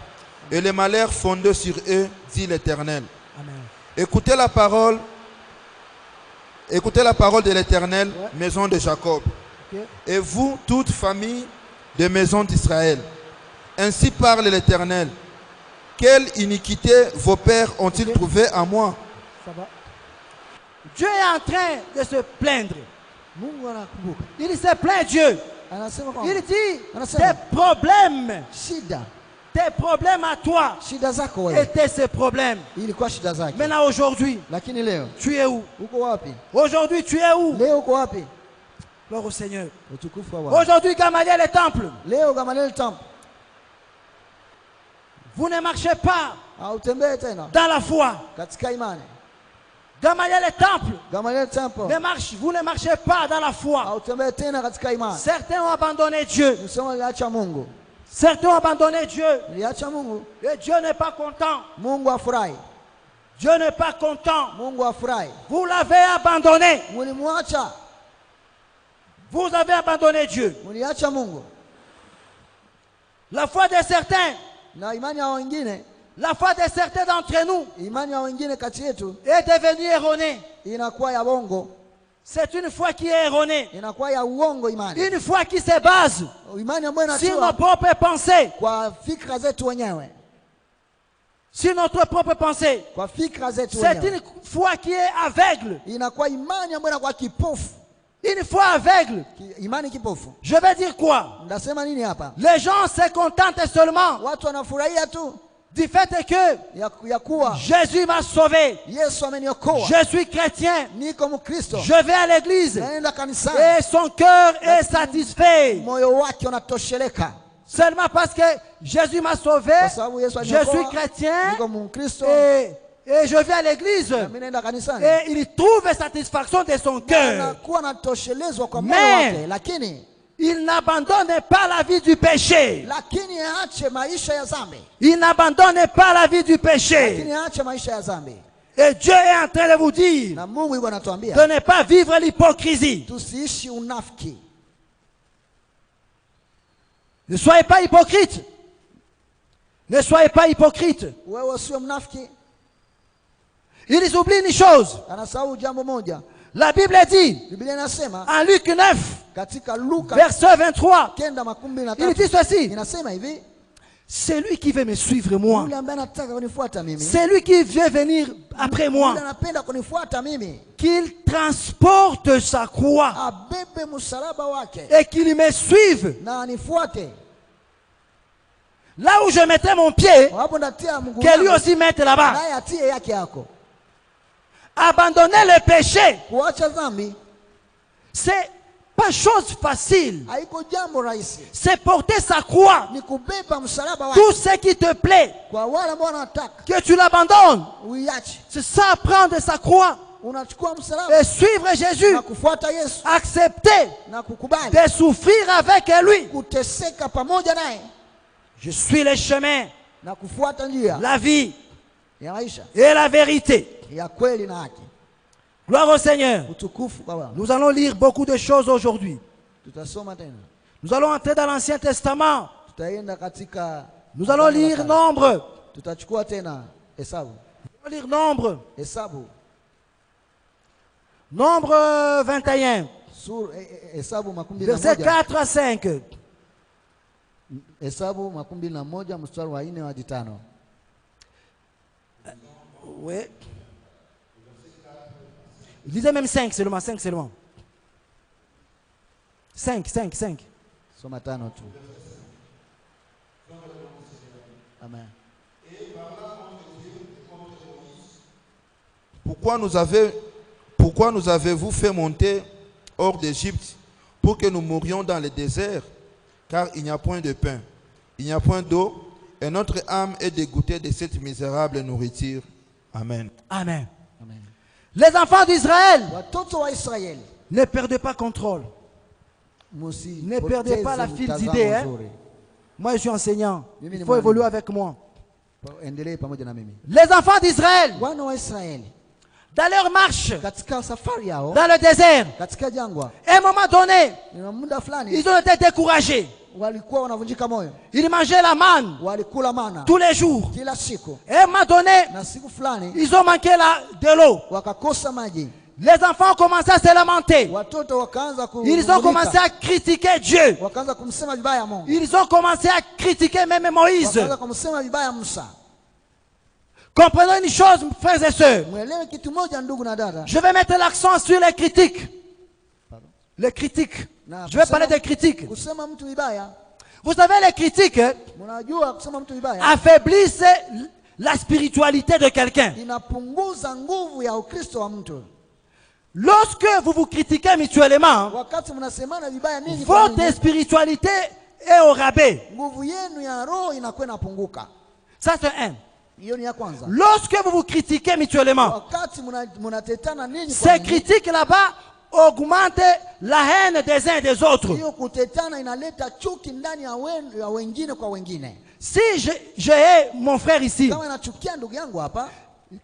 et les malheurs fondaient sur eux, dit l'Éternel. Amen. Écoutez la parole de l'Éternel, maison de Jacob. Okay. Et vous, toute famille de maison d'Israël. Ainsi parle l'Éternel. Quelle iniquité vos pères ont-ils trouvé en moi? Ça va. Dieu est en train de se plaindre. Mungu anakumbuka. Il se plaint Dieu. Anasema kwamba Il dit, Anasema. tes problèmes à toi shida zako wewe étaient ces problèmes. ilikuwa shida zake. Maintenant, aujourd'hui, Lakini leo tu es où? uko wapi? Aujourd'hui, tu es où? Leo uko wapi? Gloire au Seigneur. Utukufu wa Bwana. Aujourd'hui, Gamaliel est temple. Leo Gamaliel Temple. Vous ne marchez pas hautembei tena dans la foi. katika imani. Gamaliel le temple. Gamaliel temple. Vous ne marchez pas dans la foi. hautembei tena katika imani. Certains ont abandonné Dieu. Nisema liacha Mungu. Certains ont abandonné Dieu. Liacha Mungu. Et Dieu n'est pas content. Mungu afurahi. Dieu n'est pas content. Mungu afurahi. Vous l'avez abandonné. Mulimwacha. Vous avez abandonné Dieu. Muliacha Mungu. La foi de certains, Na imani ya wengine, la foi de certains d'entre nous imani ya wengine kati yetu est devenue erronée. inakuwa ya bongo, C'est une foi qui est erronée. inakuwa ya uongo imani. Une foi qui se base Imani ambayo sur nos inatoa propres pensées. kwa fikra zetu wenyewe, Sur notre propre pensée. kwa fikra zetu C'est wenyewe. une foi qui est aveugle. Inakuwa imani ambayo inakuwa kipofu. Une foi aveugle. Imani kipofu. Je vais dire quoi? Ndasema nini hapa? Les gens se contentent seulement Watu wanafurahia tu du fait que ya kuwa Jésus m'a sauvé. Yesu ameniokoa, Je suis chrétien. niko Mkristo, Je vais à l'église. naenda kanisani, Et son cœur est satisfait. moyo wake unatosheleka Seulement parce que Jésus m'a sauvé. kwa sababu Yesu Je suis aliniokoa, chrétien. niko Mkristo, Et je vais à l'église. na mimi naenda kanisani. Et il trouve satisfaction de son cœur. Anakuwa anatoshelezwa kwa moyo Mais wake, lakini il n'abandonne pas la vie du péché. aache maisha ya dhambi, Il n'abandonne pas la vie du péché. lakini aache maisha ya dhambi. Et Dieu est en train de vous dire Na Mungu yuko anatuambia de ne pas vivre l'hypocrisie. tusiishi unafiki. Ne soyez pas hypocrite. Ne soyez pas hypocrite. Wewe sio mnafiki. Ils oublient une chose. Anasahau jambo moja. La Bible dit Biblia inasema en Luc 9, katika Luka verset 23, 9:23, il dit ceci. inasema hivi, Celui qui veut me suivre moi, yule ambaye anataka kunifuata mimi, celui qui veut venir après yule moi, anapenda kunifuata mimi, qu'il transporte sa croix abebe msalaba wake et qu'il me suive. na anifuate. Là où je mettrai mon pied, Hapo ndatia mguu que lui wangu, aussi mette là-bas. naye atie yake yako. Abandonner le péché, Kuacha dhambi c'est pas chose facile. haiko jambo rahisi, C'est porter sa croix. ni kubeba msalaba wake. Tout ce qui te plaît, Kwa wale ambao wanataka que tu l'abandonnes. uiache, C'est ça, prendre sa croix unachukua msalaba et suivre Jésus. na kufuata Yesu Accepter na kukubali de souffrir avec lui. kuteseka pamoja naye Je suis le chemin, na kufuata njia la vie ya maisha et la vérité. ya kweli na haki. Gloire au Seigneur. Utukufu kwa Bwana. Nous allons lire beaucoup de choses aujourd'hui. Tutasoma tena, Nous allons entrer dans l'Ancien Testament. tutaenda katika, Nous allons lire Nombre. tutachukua tena Hesabu. Nous allons lire Nombre. Hesabu Nombre 21. Hesabu makumi Versets na moja. 4 à 5. Hesabu makumi na moja mstari wa 4 hadi 5. Oui. Il disait même 5 seulement, 5 seulement. 5. Soma 5 tu. Amen. Pourquoi nous avez-vous fait monter hors d'Égypte pour que nous mourions dans le désert? Car il n'y a point de pain, il n'y a point d'eau, et notre âme est dégoûtée de cette misérable nourriture. Amen. Amen. Amen. Les enfants d'Israël, Watoto wa Israeli, ne perdez pas contrôle. Ne perdez pas la fil d'idée. Hein? Moi, je suis enseignant. Il faut évoluer avec moi. Endelee pamoja na mimi. Les enfants d'Israël, Wana wa Israeli dans leur marche, katika safari yao dans le désert, katika jangwa, à un moment donné, na muda fulani ils ont été découragés. walikuwa wanavunjika moyo, Ils mangeaient la manne walikula mana tous les jours. kila siku, Et à un moment donné, na siku fulani ils ont manqué de l'eau. wakakosa maji. Les enfants ont commencé à se lamenter. Watoto wakaanza Ils ont commencé à critiquer Dieu. wakaanza kumsema vibaya Mungu, Ils ont commencé à critiquer même Moïse. wakaanza kumsema vibaya Musa. Comprenons une chose, frères et sœurs. Mwelewe kitu moja, ndugu na dada. Je vais mettre l'accent sur les critiques. Les critiques. Na Je vais parler des critiques. kusema mtu vibaya. Vous savez, les critiques Mnajua kusema mtu vibaya affaiblissent la spiritualité de quelqu'un. inapunguza nguvu ya Ukristo wa mtu. Lorsque vous vous critiquez mutuellement, Wakati mnasemana vibaya ninyi kwa votre ninyi, spiritualité est au rabais. nguvu yenu ya roho inakuwa inapunguka. Ça c'est un. Hiyo ni ya kwanza. Lorsque vous vous critiquez mutuellement, Wakati munatetana ninyi kwa ces ninyi, critiques là-bas augmentent la haine des uns et des autres. hiyo kutetana inaleta chuki ndani ya wengine kwa wengine. Si je hais mon frère ici, Kama nachukia ndugu yangu hapa,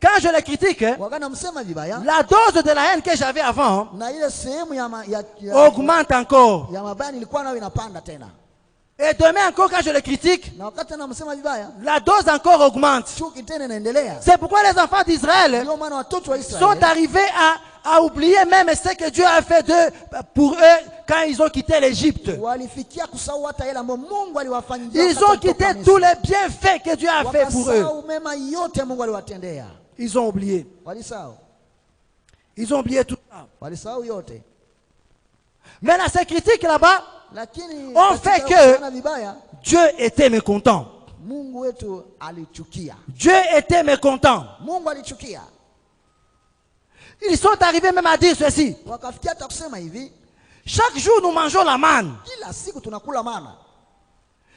quand je le critique, wakana msema vibaya, la dose de la haine que j'avais avant na ile sehemu augmente encore. ya mabaya nilikuwa nayo inapanda tena. Et demain encore, quand je le critique, Na wakati anamsema vibaya, la dose encore augmente. chuki tena inaendelea. C'est pourquoi les enfants d'Israël Ndio maana watoto wa sont Israeli arrivés à oublier même ce que Dieu a fait d'eux pour eux quand ils ont quitté l'Égypte. walifikia kusahau hata yale ambayo Mungu aliwafanyia. Ils ont quitté tous les bienfaits que Dieu a fait pour eux. Wakasahau mema yote Mungu aliwatendea. Ils ont oublié. Walisahau. Ils ont oublié tout ça. Walisahau yote. Maintenant, ces critiques là-bas, Lakini on fait katika que kufanya vibaya, Dieu était mécontent. Mungu wetu alichukia. Dieu était mécontent. Mungu alichukia. Ils sont arrivés même à dire ceci. Wakafikia hata kusema hivi, Chaque jour, nous mangeons la manne. kila siku tunakula mana.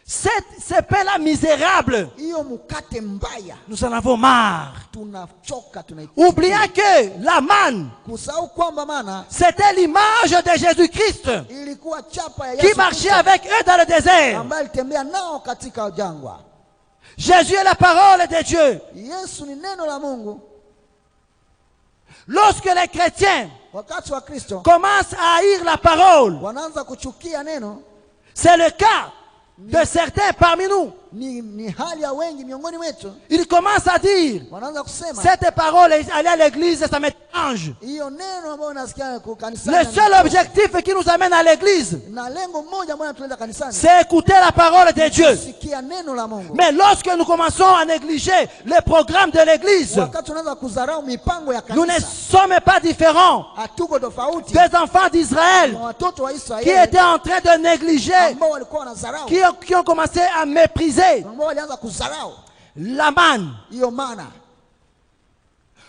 Ces pains-là misérables, Hiyo mkate mbaya, nous en avons marre. tunachoka, tunaichukia. Oubliant que la manne, Kusahau kwamba mana c'était l'image de Jésus-Christ ilikuwa chapa ya qui Yesu marchait Kristo, avec eux dans le désert. ambaye alitembea nao katika jangwa. Jésus est la parole de Dieu. Yesu ni neno la Mungu. Lorsque les chrétiens Wakati wa Kristo commencent à haïr la parole, wanaanza kuchukia neno, c'est le cas de certains parmi nous. ni hali ya wengi miongoni mwetu. Ils commencent à dire, Wanaanza kusema cette parole, aller à l'église, ça m'étrange. hiyo neno ambayo unasikia kwa Le kanisani, seul objectif qui nous amène à l'église, na lengo moja ambalo tunaleta kanisani, c'est écouter la parole de Dieu. kusikia neno la Mungu. Mais lorsque nous commençons à négliger les programmes de l'église, Wakati tunaanza kudharau mipango ya nous ne kanisa, sommes pas différents hatuko tofauti des enfants d'Israël na watoto wa qui Israeli étaient en train de négliger, ambao walikuwa wanadharau, qui ont commencé à mépriser ambao walianza kudharau la manne. hiyo mana.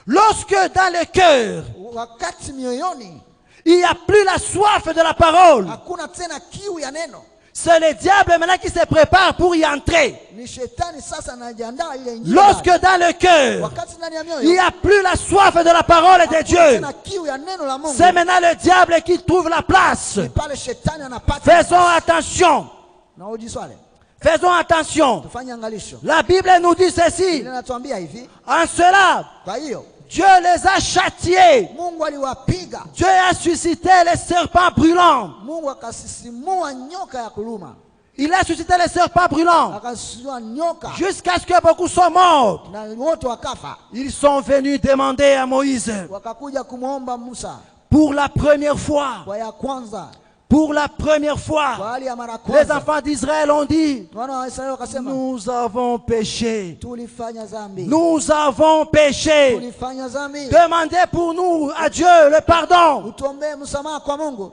Lorsque dans le cœur, Wakati mioyoni il n'y a plus la soif de la parole, hakuna tena kiu ya neno, c'est le diable maintenant qui se prépare pour y entrer. ni shetani sasa anajiandaa ile injili. Lorsque dans le cœur, Wakati ndani ya il n'y mioyo a plus la soif de la parole de Dieu, tena kiu ya neno la Mungu, c'est maintenant le diable qui trouve la place. ni pale shetani anapata. Faisons attention. Na ujiswale, Faisons attention. tufanye angalisho. La Bible nous dit ceci. Biblia inatuambia hivi, En cela, kwa hiyo Dieu les a châtiés. Mungu aliwapiga. Dieu a suscité les serpents brûlants. Mungu akasisimua nyoka ya kuluma, Il a suscité les serpents brûlants akasisimua nyoka jusqu'à ce que beaucoup soient morts. na wote wakafa. Ils sont venus demander à Moïse Wakakuja kumwomba Musa pour la première fois. kwa ya kwanza, Pour la première kwa fois, hali ya mara les kwanza. enfants d'Israël ont dit, Wana wa Israeli wakasema, nous avons péché. tulifanya dhambi, Nous avons péché. tulifanya dhambi, Demandez pour nous à Dieu le pardon. utuombee msamaha kwa Mungu.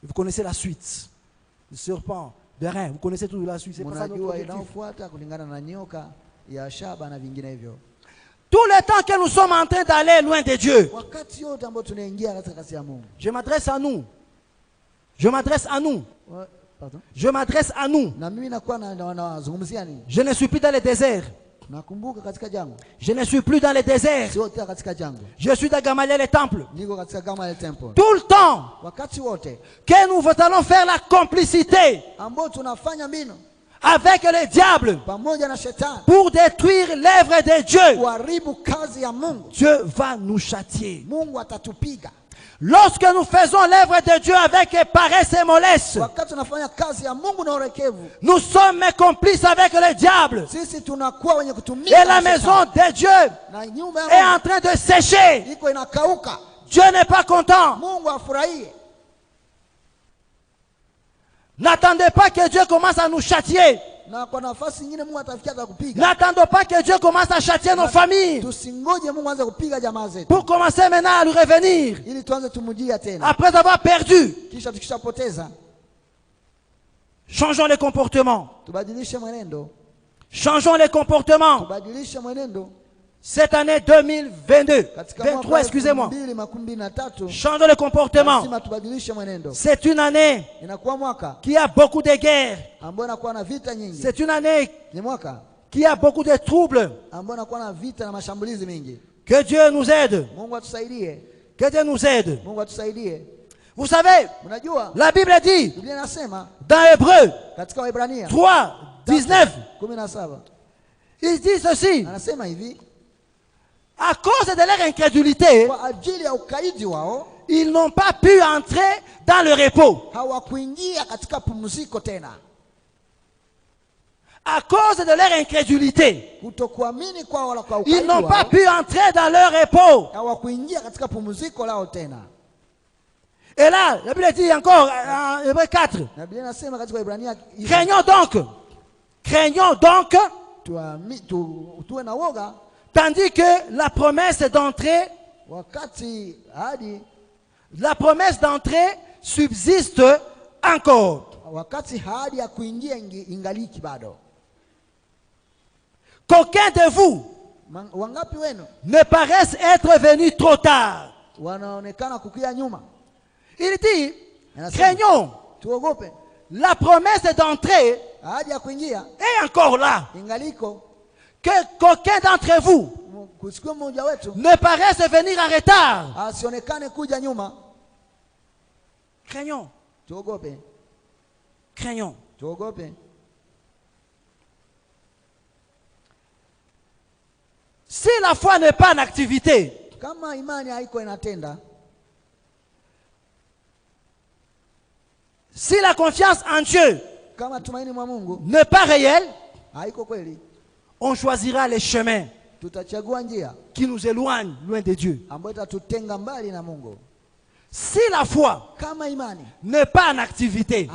Vous connaissez la suite. Le serpent, Bérin, vous connaissez toute la suite. C'est pas ça notre Mnajua objectif. inayofuata kulingana na nyoka ya shaba na vinginevyo. Tout le temps que nous sommes en train d'aller loin de Dieu, Wakati yote ambao tunaingia katika kazi ya Mungu. je m'adresse à nous. Je m'adresse à nous. Pardon? Je m'adresse à nous. Na mimi nakuwa nazungumzia nini? Je ne suis plus dans le désert. Nakumbuka katika jangwa. Je ne suis plus dans le désert. Sio tena katika jangwa. Je suis dans Gamaliel et temple. Niko katika kama ile temple. Tout le temps Wakati wote que nous allons faire la complicité ambao tunafanya mbinu avec le diable pamoja na shetani pour détruire l'œuvre de Dieu, kuharibu kazi ya Mungu, Dieu va nous châtier. Mungu atatupiga. Lorsque nous faisons l'œuvre de Dieu avec paresse et mollesse, Wakati tunafanya kazi ya Mungu na urekevu, nous sommes complices avec le diable. sisi tunakuwa wenye kutumika Et la na maison shetani. de Dieu Na nyumba est ya en train de sécher. Mungu iko inakauka. Dieu n'est pas content. Mungu afurahie. N'attendez pas que Dieu commence à nous châtier. Na kwa nafasi nyingine Mungu atafikia atakupiga. N'attendons pas que Dieu commence à châtier nos familles Tusingoje Mungu aanze kupiga jamaa zetu pour commencer maintenant à lui revenir ili tuanze tumujia tena. après avoir perdu. Kisha tukishapoteza, Changeons les comportements. tubadilishe mwenendo. Changeons les comportements. Tubadilishe mwenendo. Cette année 2022, 23, excusez-moi, changeons le comportement. C'est une année qui a beaucoup de guerres. C'est une année qui a beaucoup de troubles. Que Dieu nous aide. Que Dieu nous aide. Vous savez, la Bible dit dans Hébreux 3, 19, il dit ceci: à cause de leur incrédulité, ils n'ont pas pu entrer dans le repos. À cause de leur incrédulité, ils n'ont pas pu entrer dans leur repos. Et là, la Bible dit encore en Hébreux 4, craignons donc, tandis que la promesse d'entrée subsiste encore. Qu'aucun de vous ne paraisse être venu trop tard. Il dit, craignons, la promesse d'entrée est encore là. Qu'aucun d'entre vous ne paraisse venir en retard. Craignons. Si la foi n'est pas en activité, si la confiance en Dieu n'est pas réelle, on choisira les chemins qui nous éloignent loin de Dieu. Si la foi n'est pas en activité,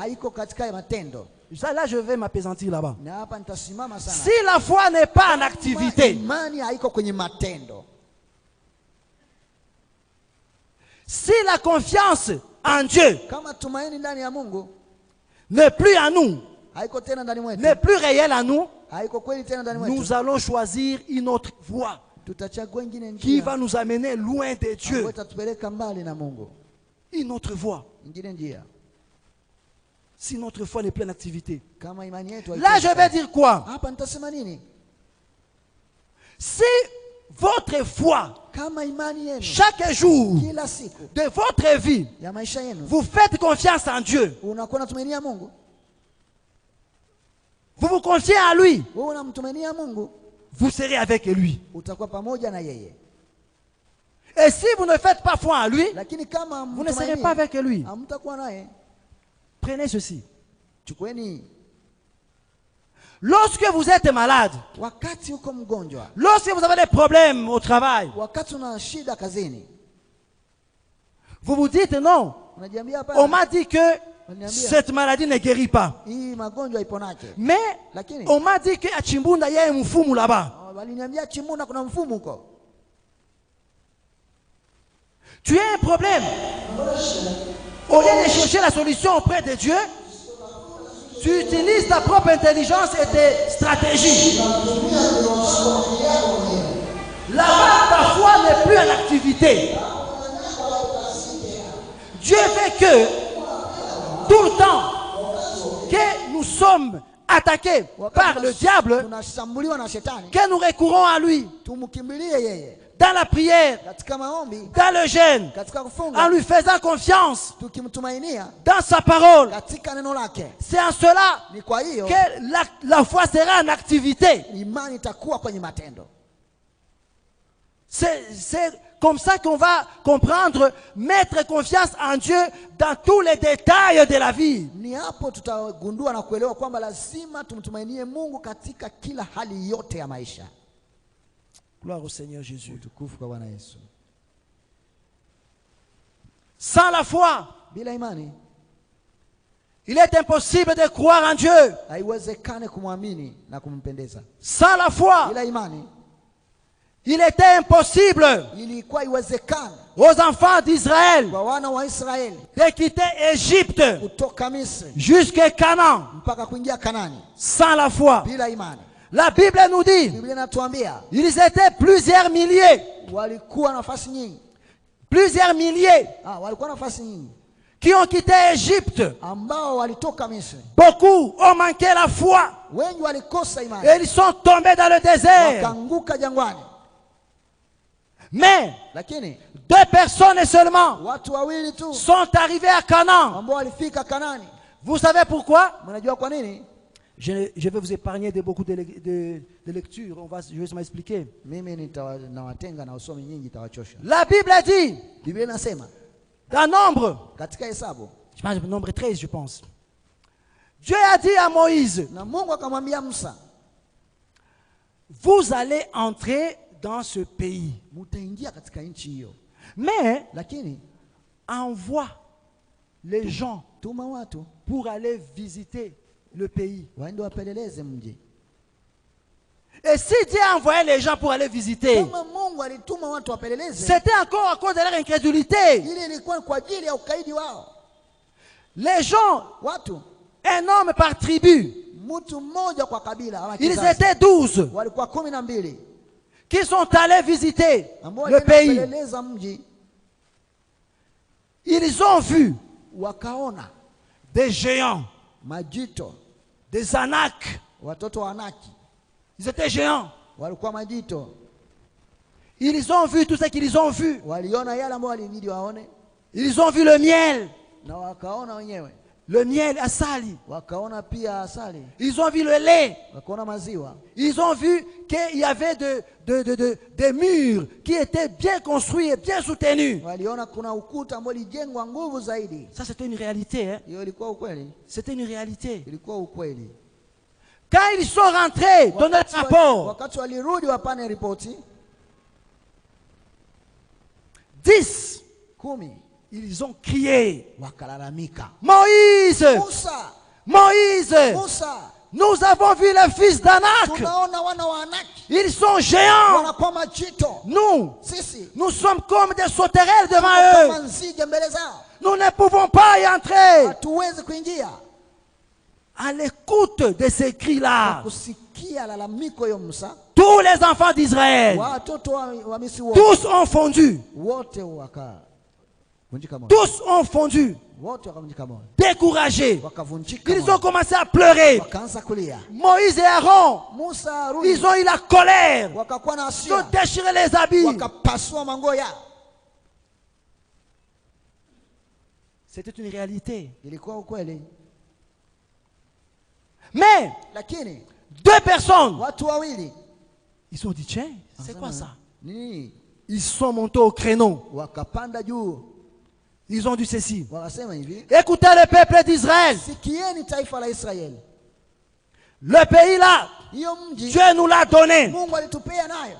là je vais m'apaisantir là-bas. Si la foi n'est pas en activité, si la confiance en Dieu n'est plus en nous, n'est plus réelle en nous, nous allons choisir une autre voie qui va nous amener loin de Dieu. Une autre voie. Si notre foi n'est plus en activité. Là, je vais dire quoi? Si votre foi, chaque jour de votre vie, vous faites confiance en Dieu, vous vous confiez à lui, vous serez avec lui. Et si vous ne faites pas foi en lui, vous ne serez pas avec lui. Prenez ceci. Lorsque vous êtes malade, lorsque vous avez des problèmes au travail, vous vous dites non, on m'a dit que cette maladie ne guérit pas. Mais on m'a dit que à Chimbunda il y a un mfumu là-bas. Tu as un problème. Au lieu de chercher la solution auprès de Dieu, tu utilises ta propre intelligence et tes stratégies. Là-bas, ta foi n'est plus en activité. Dieu fait que tout le temps que nous sommes attaqués par le diable, que nous recourons à lui. Dans la prière, dans le jeûne, en lui faisant confiance dans sa parole. C'est en cela que la foi sera en activité. C'est comme ça qu'on va comprendre, mettre confiance en Dieu dans tous les détails de la vie. Gloire au Seigneur Jésus. Sans la foi, il est impossible de croire en Dieu. Sans la foi, il était impossible aux enfants d'Israël de quitter Égypte jusqu'à Canaan. Sans la foi, La Bible nous dit, Biblia inatuambia ils étaient plusieurs milliers. walikuwa nafasi nyingi. Plusieurs milliers Walikuwa nafasi nyingi qui ont quitté Égypte. ambao walitoka Misri. Beaucoup ont manqué la foi Wengi walikosa imani. et ils sont tombés dans le désert. Wakaanguka jangwani. Mais Lakini 2 personnes seulement watu wawili tu sont arrivés à Canaan. ambao walifika Kanani. Vous savez pourquoi? Mnajua kwa nini? Je vais vous épargner de beaucoup de lectures. Je vais m'expliquer. Mimi nawatenga na usomi nyingi tawachosha. La Bible dit, Biblia inasema dans Nombre, katika Hesabu, je pense Nombre 13, je pense. Dieu a dit à Moïse, na Mungu akamwambia Musa, vous allez entrer dans ce pays. mutaingia katika nchi hiyo. Mais Lakini envoie les gens tuma watu pour aller visiter le pays. waende wapeleleze mji. Et si Dieu a envoyé les gens pour aller visiter, Kama Mungu alituma watu wapeleleze, c'était encore à cause de leur incrédulité. ili ilikuwa kwa ajili ya ukaidi wao. Les gens, Watu un homme par tribu, mtu mmoja kwa kabila ama ils kizazi, étaient 12 walikuwa 12 qui sont allés visiter ambao le walienda pays. kupeleleza mji. Ils ont vu Wakaona des géants, majito, des Anaks. watoto wa Anaki Ils étaient géants. walikuwa majito. Ils ont vu tout ce qu'ils ont vu. Waliona yale ambayo walibidi waone, Ils ont vu le miel. na wakaona wenyewe. Le miel asali. Wakaona pia asali, Ils ont vu le lait. wakaona maziwa. Ils ont vu qu'il y avait des murs qui étaient bien construits et bien soutenus. Waliona kuna ukuta ambao ulijengwa nguvu zaidi. Ça, c'était une réalité. Hein? Hiyo ilikuwa ukweli, C'était une réalité. ilikuwa ukweli. Quand ils sont rentrés dans le rapport, Wakati walirudi wapane ripoti 10, 10, ils ont crié, wakalalamika, Moïse, Musa, Moïse, Musa, nous avons vu les fils d'Anak. tunaona wana wa Anaki Ils sont géants. wanakuwa majito. Sisi Nous sommes comme des sauterelles devant kama eux. nzige mbele zao, Nous ne pouvons pas y entrer. hatuwezi kuingia. À l'écoute de ces cris-là, Kusikia lalamiko hiyo Musa, tous les enfants d'Israël, watoto wa Misri tous ont fondu. wote wakavunjika moyo, Tous ont fondu, wote wakavunjika moyo, découragés. wakavunjika Ils ont moyo, commencé à pleurer. wakaanza kulia. Moïse et Aaron, Musa, Haruni ils ont eu la colère. wakakuwa na Ils ont hasira, déchiré les habits. wakapasua manguo yao. C'était une réalité. Ilikuwa ukweli, Mais lakini 2 personnes, watu wawili ils ont dit, tiens, c'est quoi ça? nini, Ils sont montés au créneau. wakapanda juu, Ils ont dit ceci. wakasema hivi, Écoutez le peuple d'Israël. sikieni taifa la Israeli, Le pays là, hiyo mji Dieu nous l'a donné. Mungu alitupea nayo,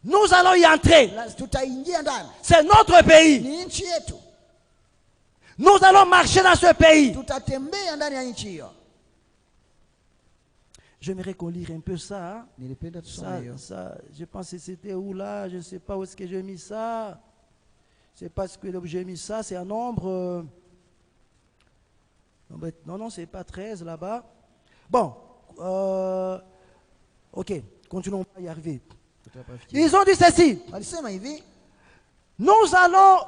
Nous allons y entrer. tutaingia ndani, C'est notre pays. ni nchi yetu, Nous allons marcher dans ce pays. tutatembea ndani ya nchi hiyo. J'aimerais qu'on lise un peu ça. Hein? Nilipenda tusome hiyo. Ça, je pense que c'était où là? Je ne sais pas où est-ce que j'ai mis ça. Je ne sais pas ce que j'ai mis ça. C'est un nombre. Non, c'est pas 13 là-bas. Bon. Ok, continuons, on va y arriver. Ils ont dit ceci. Walisema hivi, Nous allons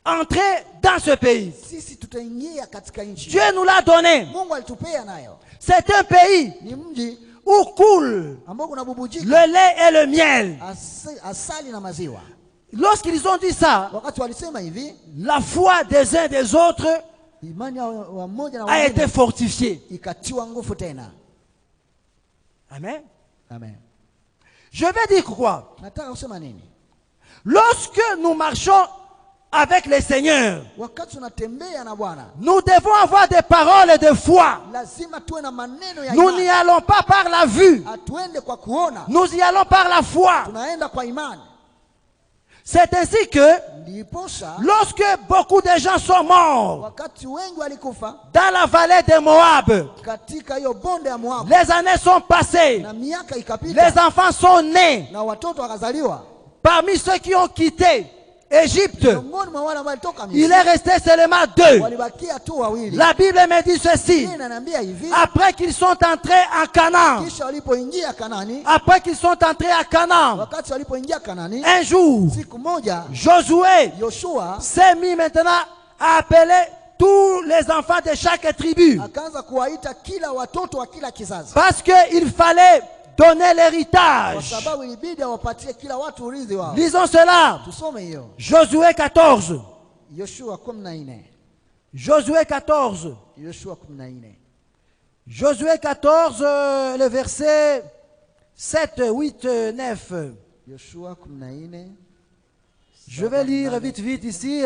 entrer dans ce pays. sisi tutaingia katika nchi. Dieu nous l'a donné. Mungu alitupea nayo. C'est un pays Ni mji où coule ambao kunabubujika le lait et le miel. asali na maziwa. Lorsqu'ils ont dit ça, Wakati walisema hivi, la foi des uns des autres imani ya wamoja na a été wengine fortifiée. ikatiwa nguvu tena. Amen. Amen. Je vais dire quoi? Nataka kusema nini? Lorsque nous marchons avec le Seigneur, Wakati tunatembea na Bwana, nous devons avoir des paroles de foi. lazima tuwe na maneno ya Nous n'y imani. allons pas par la vue. Hatuende kwa kuona, Nous y allons par la foi. tunaenda kwa imani. C'est ainsi que Ndiposa lorsque beaucoup de gens sont morts wakati wengi walikufa dans la vallée de Moab, katika hiyo bonde ya Moabu, les années sont passées, na miaka les ikapita, enfants sont nés. na watoto wakazaliwa. Parmi ceux qui ont quitté Égypte, il est resté seulement 2. La Bible me dit ceci. Après qu'ils sont entrés à Canaan, un jour, Josué s'est mis maintenant à appeler tous les enfants de chaque tribu. Parce qu'il fallait donner l'héritage. Lisons cela. Josué 14. Josué 14. Josué 14, le verset 7, 8, 9. Je vais lire vite ici.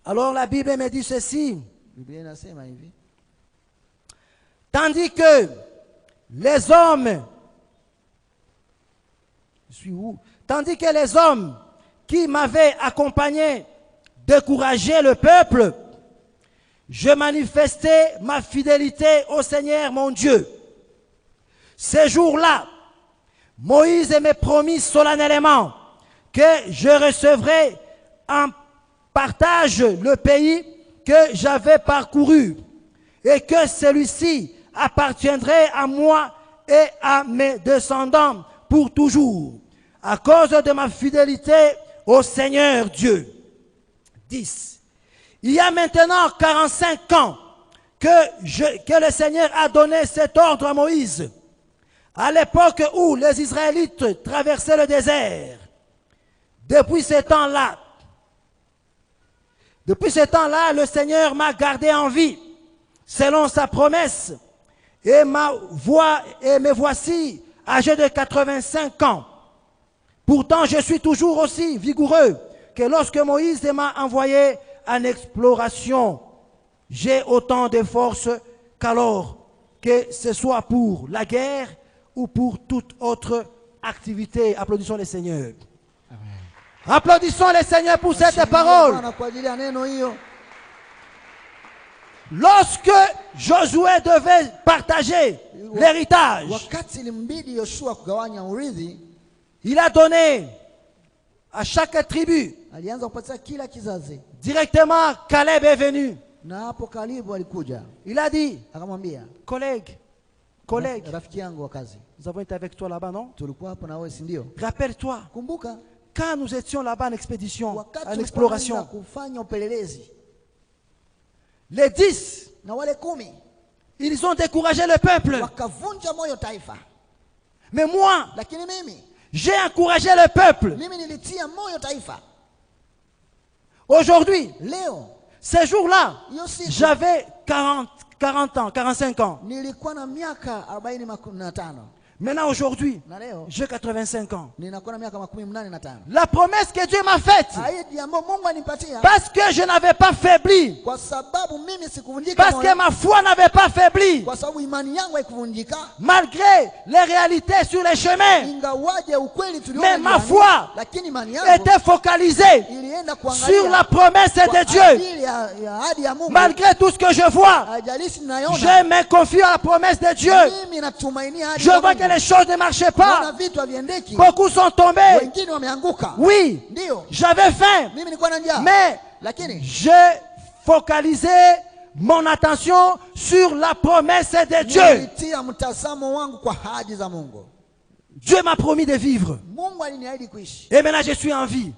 Alors la Bible me dit ceci. Tandis que les hommes, tandis que les hommes qui m'avaient accompagné décourageaient le peuple, je manifestais ma fidélité au Seigneur mon Dieu. Ces jours-là, Moïse me promit solennellement que je recevrais en partage le pays que j'avais parcouru et que celui-ci appartiendrait à moi et à mes descendants pour toujours, à cause de ma fidélité au Seigneur Dieu. 10. Il y a maintenant 45 ans que le Seigneur a donné cet ordre à Moïse, à l'époque où les Israélites traversaient le désert. Depuis ce temps-là, le Seigneur m'a gardé en vie, selon sa promesse, et me voici âgé de 85 ans. Pourtant, je suis toujours aussi vigoureux que lorsque Moïse m'a envoyé en exploration. J'ai autant de force qu'alors, que ce soit pour la guerre ou pour toute autre activité. Applaudissons le Seigneur. Amen. Applaudissons le Seigneur pour cette parole. Lorsque Josué devait partager l'héritage, il a donné à chaque tribu. Directement, Caleb est venu. Il a dit, collègue, nous avons été avec toi là-bas, non? Rappelle-toi, quand nous étions là-bas en expédition, en exploration, les 10, ils ont découragé le peuple. Mais moi, j'ai encouragé le peuple. Aujourd'hui, ces jours-là, j'avais 40 ans, 45 ans. Maintenant, aujourd'hui, j'ai 85 ans. La promesse que Dieu m'a faite, parce que je n'avais pas faibli, parce que ma foi n'avait pas faibli, malgré les réalités sur les chemins, mais ma foi était focalisée sur la promesse de Dieu. Malgré tout ce que je vois, je me confie à la promesse de Dieu. Je vois que les choses ne marchaient pas. Beaucoup sont tombés. Oui, j'avais faim, mais j'ai focalisé mon attention sur la promesse de Dieu. Dieu m'a promis de vivre. Et maintenant je suis en vie.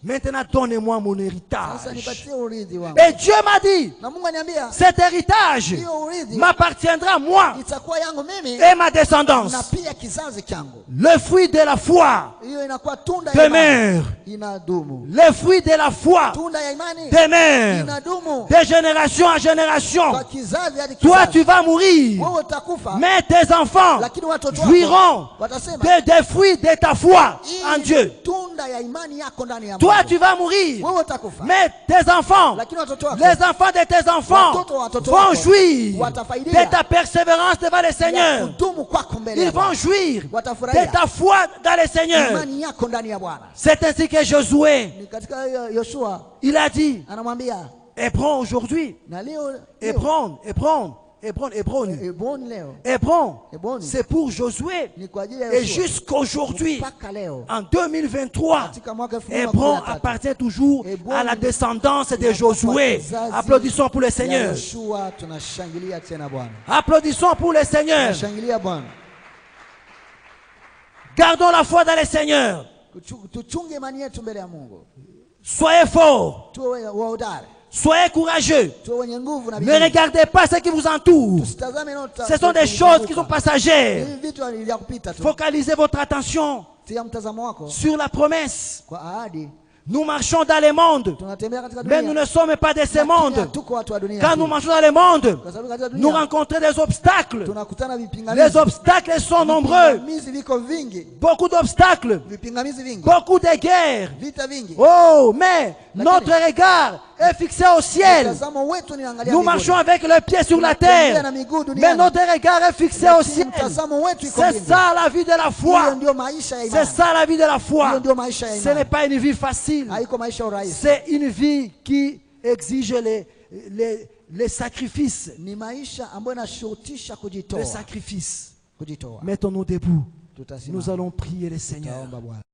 Maintenant donnez-moi mon héritage. Et Dieu m'a dit, cet héritage m'appartiendra moi et ma descendance. Le fruit de la foi demeure. Le fruit de la foi demeure de génération en génération. Toi tu vas mourir, mais tes enfants jouiront des fruits de ta foi en Dieu. Toi tu vas mourir, mais tes enfants, les enfants de tes enfants vont jouir de ta persévérance devant le Seigneur. Ils vont jouir de ta foi dans le Seigneur. C'est ainsi que Josué, il a dit, et prends aujourd'hui, et prends Hébron, c'est pour Josué. Et jusqu'aujourd'hui, en 2023, Hébron appartient toujours à la descendance de Josué. Applaudissons pour le Seigneur. Applaudissons pour le Seigneur. Gardons la foi dans le Seigneur. Soyez forts. Soyez courageux. Ne regardez pas ce qui vous entoure. Ce sont des choses qui sont passagères. Focalisez votre attention sur la promesse. Nous marchons dans le monde, mais nous ne sommes pas de ce monde. Quand nous marchons dans le monde, nous rencontrons des obstacles. Les obstacles sont nombreux. Beaucoup d'obstacles, beaucoup de guerres. Oh, mais notre regard est fixé au ciel. Nous marchons avec le pied sur la terre, mais notre regard est fixé au ciel. C'est ça la vie de la foi. C'est ça la vie de la foi. Ce n'est pas une vie facile. C'est une vie qui exige les sacrifices. Les sacrifices. Mettons-nous debout. Nous allons prier le Seigneur.